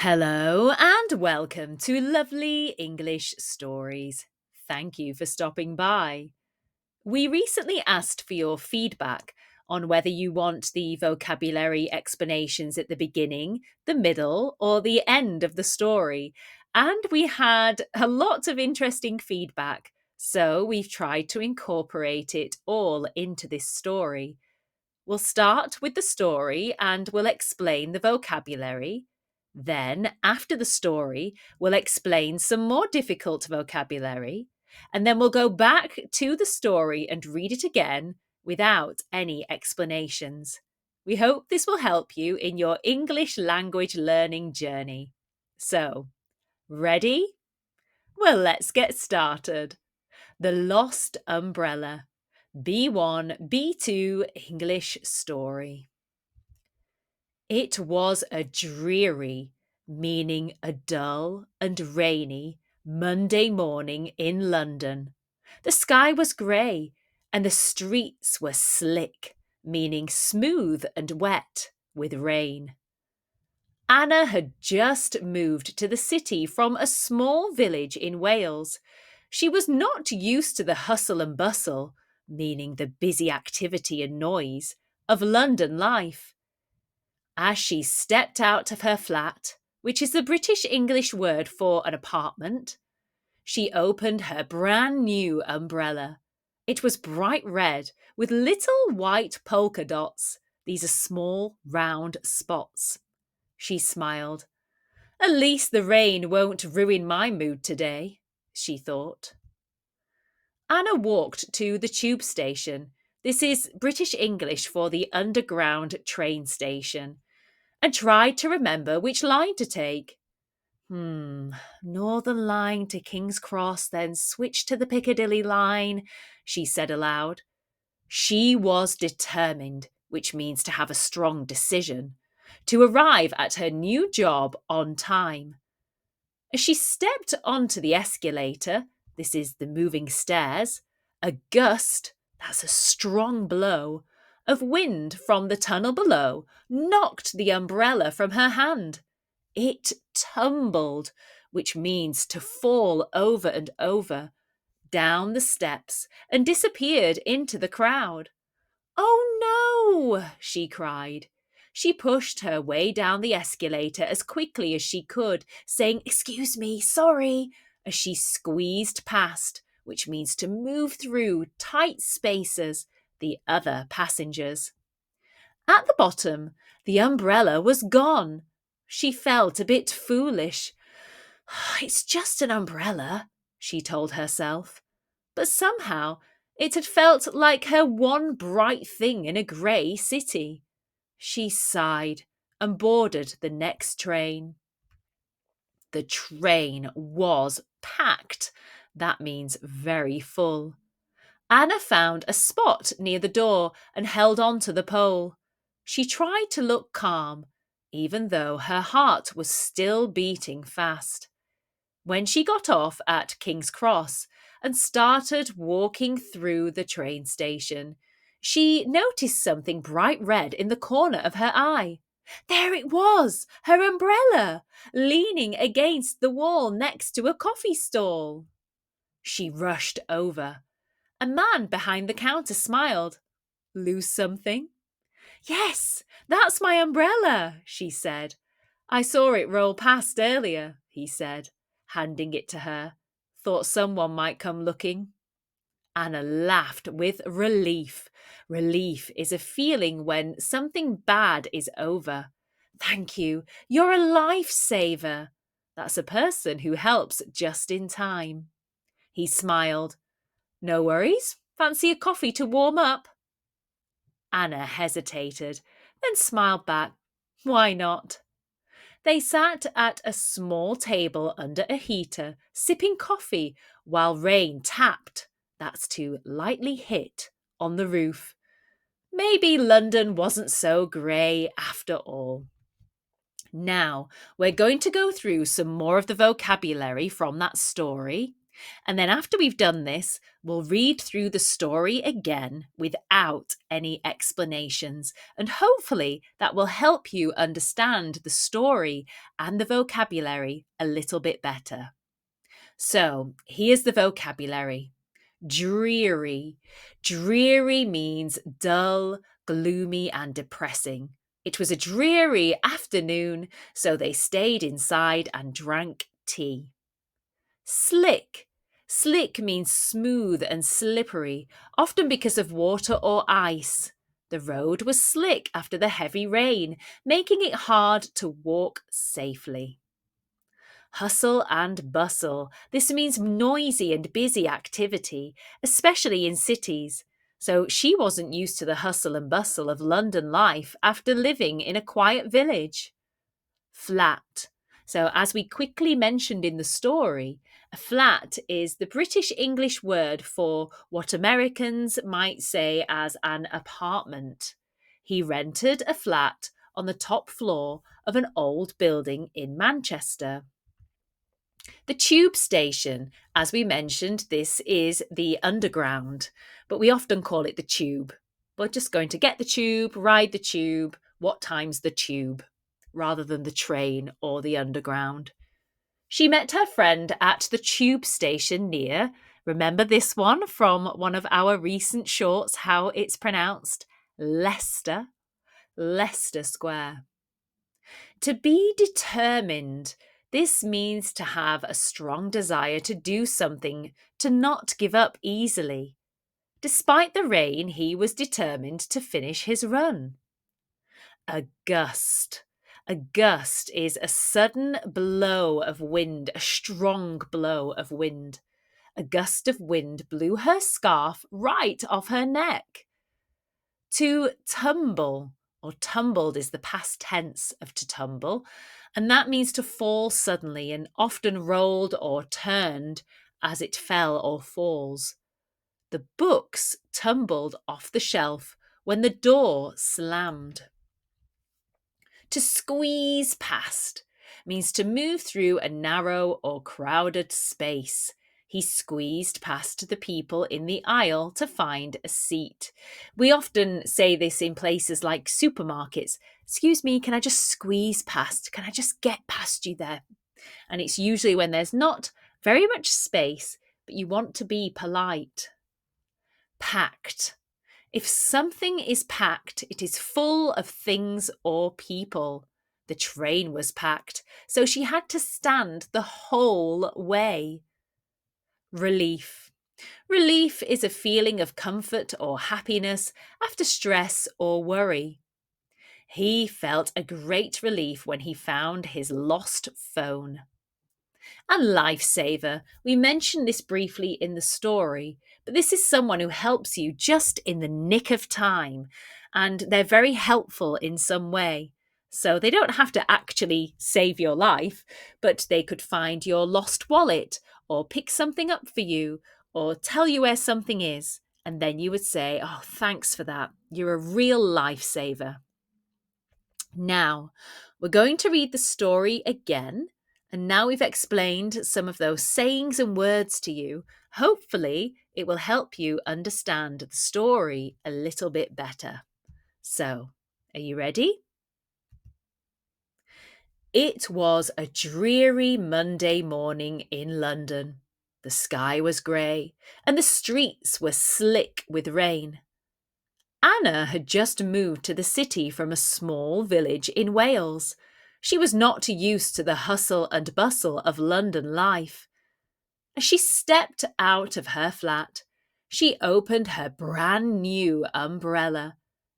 Hello and welcome to Lovely English Stories. Thank you for stopping by. We recently asked for your feedback on whether you want the vocabulary explanations at the beginning, the middle, or the end of the story. And we had a lot of interesting feedback, so we've tried to incorporate it all into this story. We'll start with the story and we'll explain the vocabulary. Then, after the story, we'll explain some more difficult vocabulary. And then we'll go back to the story and read it again without any explanations. We hope this will help you in your English language learning journey. So, ready? Well, let's get started. The Lost Umbrella. B1, B2 English story. It was a dreary, meaning a dull and rainy, Monday morning in London. The sky was grey and the streets were slick, meaning smooth and wet with rain. Anna had just moved to the city from a small village in Wales. She was not used to the hustle and bustle, meaning the busy activity and noise, of London life. As she stepped out of her flat, which is the British English word for an apartment, she opened her brand new umbrella. It was bright red with little white polka dots. These are small, round spots. She smiled. At least the rain won't ruin my mood today, she thought. Anna walked to the tube station. This is British English for the underground train station, and tried to remember which line to take. Northern Line to King's Cross, then switch to the Piccadilly line, she said aloud. She was determined, which means to have a strong decision, to arrive at her new job on time. As she stepped onto the escalator, this is the moving stairs, a gust, that's a strong blow, of wind from the tunnel below knocked the umbrella from her hand. It tumbled, which means to fall over and over, down the steps and disappeared into the crowd. Oh no, she cried. She pushed her way down the escalator as quickly as she could, saying, "Excuse me, sorry," as she squeezed past, which means to move through tight spaces, the other passengers. At the bottom, the umbrella was gone. She felt a bit foolish. It's just an umbrella, she told herself. But somehow it had felt like her one bright thing in a grey city. She sighed and boarded the next train. The train was packed. That means very full. Anna found a spot near the door and held on to the pole. She tried to look calm, even though her heart was still beating fast. When she got off at King's Cross and started walking through the train station, she noticed something bright red in the corner of her eye. There it was, her umbrella, leaning against the wall next to a coffee stall. She rushed over. A man behind the counter smiled. Lose something? Yes, that's my umbrella, she said. I saw it roll past earlier, he said, handing it to her. Thought someone might come looking. Anna laughed with relief. Relief is a feeling when something bad is over. Thank you, you're a lifesaver. That's a person who helps just in time. He smiled. No worries. Fancy a coffee to warm up? Anna hesitated, then smiled back. Why not? They sat at a small table under a heater, sipping coffee, while rain tapped, that's to lightly hit, on the roof. Maybe London wasn't so grey after all. Now, we're going to go through some more of the vocabulary from that story. And then after we've done this, we'll read through the story again without any explanations. And hopefully that will help you understand the story and the vocabulary a little bit better. So here's the vocabulary. Dreary. Dreary means dull, gloomy, and depressing. It was a dreary afternoon, so they stayed inside and drank tea. Slick. Slick means smooth and slippery, often because of water or ice. The road was slick after the heavy rain, making it hard to walk safely. Hustle and bustle. This means noisy and busy activity, especially in cities. So she wasn't used to the hustle and bustle of London life after living in a quiet village. Flat. So, as we quickly mentioned in the story, a flat is the British English word for what Americans might say as an apartment. He rented a flat on the top floor of an old building in Manchester. The tube station, as we mentioned, this is the underground, but we often call it the tube. We're just going to get the tube, ride the tube, what time's the tube, rather than the train or the underground. She met her friend at the tube station near, remember this one from one of our recent shorts, how it's pronounced? Leicester Square. To be determined. This means to have a strong desire to do something, to not give up easily. Despite the rain, he was determined to finish his run. A gust. A gust is a sudden blow of wind, a strong blow of wind. A gust of wind blew her scarf right off her neck. To tumble, or tumbled is the past tense of to tumble, and that means to fall suddenly and often rolled or turned as it fell or falls. The books tumbled off the shelf when the door slammed. To squeeze past means to move through a narrow or crowded space. He squeezed past the people in the aisle to find a seat. We often say this in places like supermarkets. Excuse me, can I just squeeze past? Can I just get past you there? And it's usually when there's not very much space, but you want to be polite. Packed. If something is packed, it is full of things or people. The train was packed, so she had to stand the whole way. Relief. Relief is a feeling of comfort or happiness after stress or worry. He felt a great relief when he found his lost phone. And lifesaver. We mentioned this briefly in the story, but this is someone who helps you just in the nick of time, and they're very helpful in some way. So they don't have to actually save your life, but they could find your lost wallet or pick something up for you or tell you where something is. And then you would say, oh, thanks for that. You're a real lifesaver. Now, we're going to read the story again. And now we've explained some of those sayings and words to you. Hopefully, it will help you understand the story a little bit better. So, are you ready? It was a dreary Monday morning in London. The sky was grey and the streets were slick with rain. Anna had just moved to the city from a small village in Wales. She was not used to the hustle and bustle of London life. As she stepped out of her flat, she opened her brand new umbrella.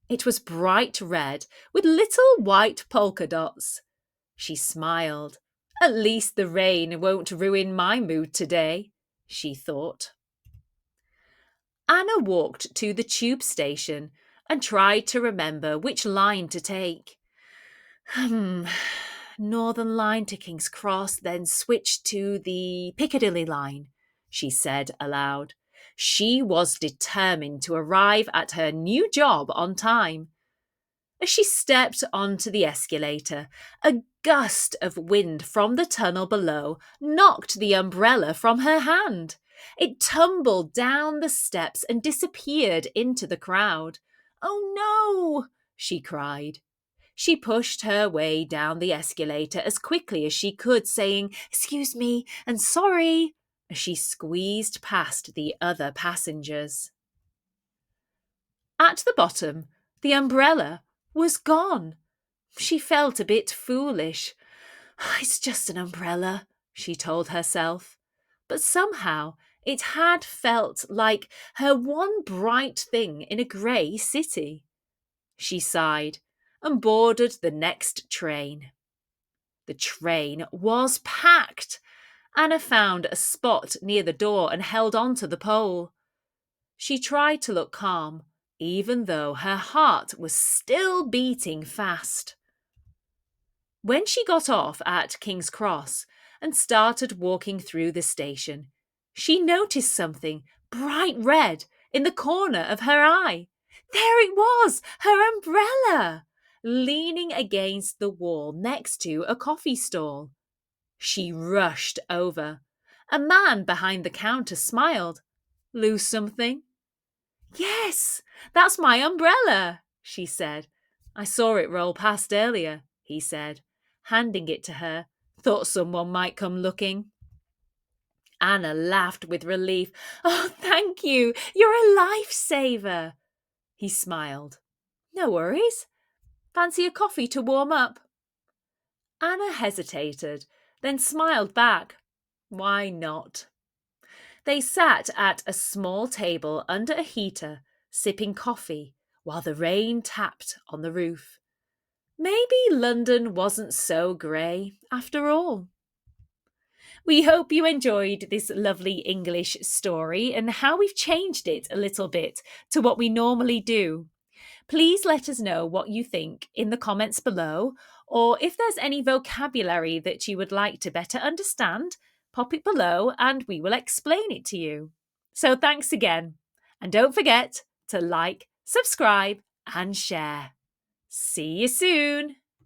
It was bright red with little white polka dots. She smiled. At least the rain won't ruin my mood today, she thought. Anna walked to the tube station and tried to remember which line to take. Northern Line to King's Cross, then switch to the Piccadilly line, she said aloud. She was determined to arrive at her new job on time. As she stepped onto the escalator, a gust of wind from the tunnel below knocked the umbrella from her hand. It tumbled down the steps and disappeared into the crowd. "Oh no!" she cried. She pushed her way down the escalator as quickly as she could, saying, "Excuse me," and "Sorry," as she squeezed past the other passengers. At the bottom, the umbrella was gone. She felt a bit foolish. "It's just an umbrella," she told herself. But somehow it had felt like her one bright thing in a grey city. She sighed and boarded the next train. The train was packed. Anna found a spot near the door and held on to the pole. She tried to look calm, even though her heart was still beating fast. When she got off at King's Cross and started walking through the station, she noticed something bright red in the corner of her eye. There it was, her umbrella, leaning against the wall next to a coffee stall. She rushed over. A man behind the counter smiled. "Lose something?" "Yes, that's my umbrella," she said. "I saw it roll past earlier," he said, handing it to her. "Thought someone might come looking." Anna laughed with relief. "Oh, thank you. You're a lifesaver." He smiled. "No worries. Fancy a coffee to warm up?" Anna hesitated, then smiled back. Why not? They sat at a small table under a heater, sipping coffee, while the rain tapped on the roof. Maybe London wasn't so grey after all. We hope you enjoyed this lovely English story and how we've changed it a little bit to what we normally do. Please let us know what you think in the comments below, or if there's any vocabulary that you would like to better understand, pop it below and we will explain it to you. So thanks again, and don't forget to like, subscribe and share. See you soon!